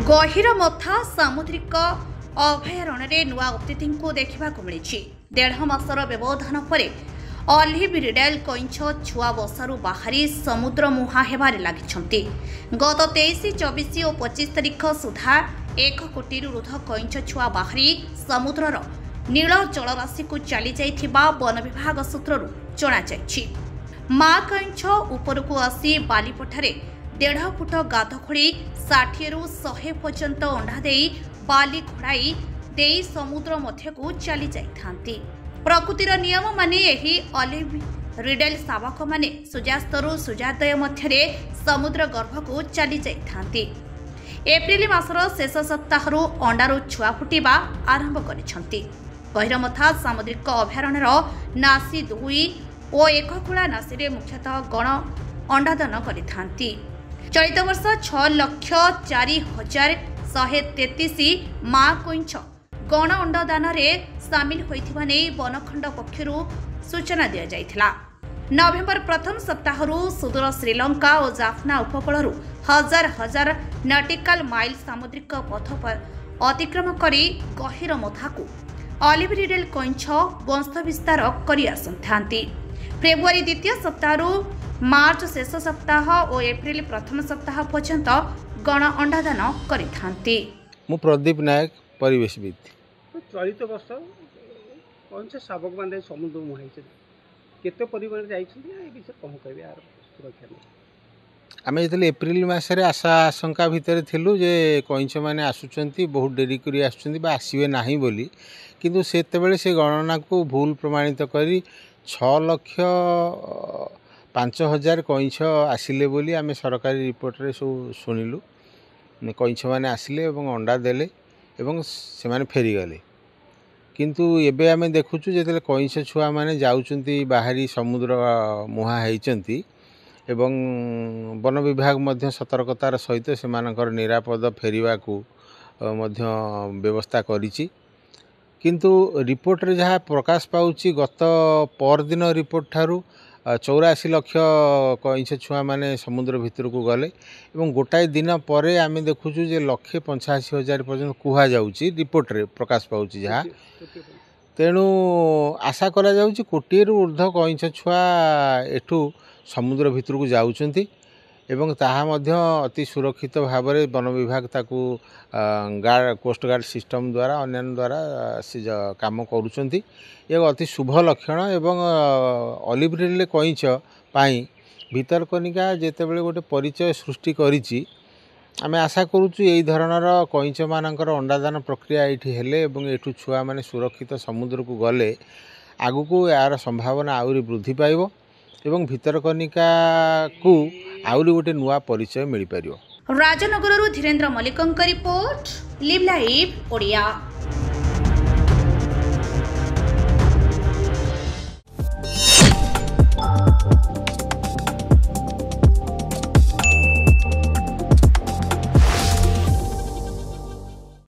गहिरमथा सामुद्रिक अभयारण्य नुआ अतिथि को देखा मिली 1.5 मासर व्यवधान पर ऑलिव रिडेल कइंछ छुआ बसारू बाहरी समुद्र मुहा हेबारे लागिछंती। गत 23, 24 और 25 तारीख सुधा 1 कोटी ऊर्ध कइंछ छुआ बाहरी समुद्रर नील जलराशि को चली जाइथिबा वन विभाग सूत्ररू जणा जाइछि। मा कइंछ उपरकू आसी बालीपठारे 1.5 फुट गाध खोली 60 ରୁ 100 पर्यंत अंडा देई बाली घोड़ाई देई समुद्र मध्यकू चली जाइथांती। प्रकृतिर नियम माने एही ऑलिव रिडेल शावक माने सूर्यास्तरू सूर्योदय मध्यरे समुद्र गर्भकू चली जाइथांती। एप्रिल मासर शेष सप्ताहरु अंडारू छुआ फुटिबा आरंभ करिसंती। गहिरमथा सामुद्रिक अभयारण्यर नासी 2 और 1 कुला नासी मुख्यतः गण अंडादान करिथांती। चलित वर्ष 6,04,133 मा कइंछ गण अंडदान सामिल होइथिबा नै वनखंड पक्षरु सूचना दिया जाइथिला। नवेम्बर प्रथम सप्ताहरु सुदूर श्रीलंका और जाफना उपकूलरु हजार हजार नॉटिकल माइल सामुद्रिक पथ पर अतिक्रम करी गहिरमथाकू ऑलिव रिडेल कइंछ वंश विस्तार करी आसंथांती। फेब्रुआरी द्वितीय सप्ताहरु मार्च शेष सप्ताह और एप्रिल प्रथम सप्ताह पर्यंत गण अंडादान करिथांती। मु प्रदीप नायक परिवेशविद। चलित वर्ष कौन से शावक मैंने समुद्र मुहाई केते परिमाण जाइछथि ए विषय कम कहबे यार सुरक्षा में आमे जतले एप्रिल मासरे आशा आशंका भितर थिलु जे कइंछ माने आसुचंती बहुत डेरी करी आसुचंती बा आसीबे नाही बोली, किंतु सेते बेले से गणना को भूल प्रमाणित करी 6,05,000 कइंछ आसिले बोली आमे सरकारी रिपोर्ट रे सब सुनिलु। कइंछ माने आसिले एवं अंडा देले एवं से माने फेरी गले, किंतु एबे आमे देखुछु जेतले कइंछ छुआ माने जाउचंती बाहरी समुद्र मुहा हेइचंती एवं वन विभाग मध्य सतर्कतार सहित से मानकर निरापद फेरिबा को मध्य व्यवस्था करिछि। किंतु रिपोर्ट रे जहाँ प्रकाश पाउछि गत परदिन रिपोर्ट ठारू 84 लाख कइंछ छुआ माने समुद्र भितर को गले एवं गोटाए दिन पर आमे देखुछु जे 1,85,000 पर्यंत कुहा जाउछि रिपोर्ट रे प्रकाश पाउछि जहाँ। तेणु आशा करा जाउछि कोटी रु ऊर्ध्व कइंछ छुआ एठू समुद्र भितर को जाउछंती एवं ताहा मध्य अति सुरक्षित भाव में वन विभाग ताकू गार्ड कोस्ट गार्ड सिस्टम द्वारा अन्य द्वारा से काम करुचंती। यह अति शुभ लक्षण एवं ऑलिव रिडेल कइंछ पाई भितरकनिका जेतेबेले गोटे परिचय सृष्टि करिछि आमे आशा करूछु एई धरणर कइंछ मानकर अंडादान प्रक्रिया एठी हेले एवं एठू छुआ माने सुरक्षित समुद्र को गले आगु को यार संभावना आउरी वृद्धि पाइबो एवं भितरकनिका को आउरी गोटे नुआ परिचय मिल पारियो। Rajnagar Dhirendra Mallick report live live Odia.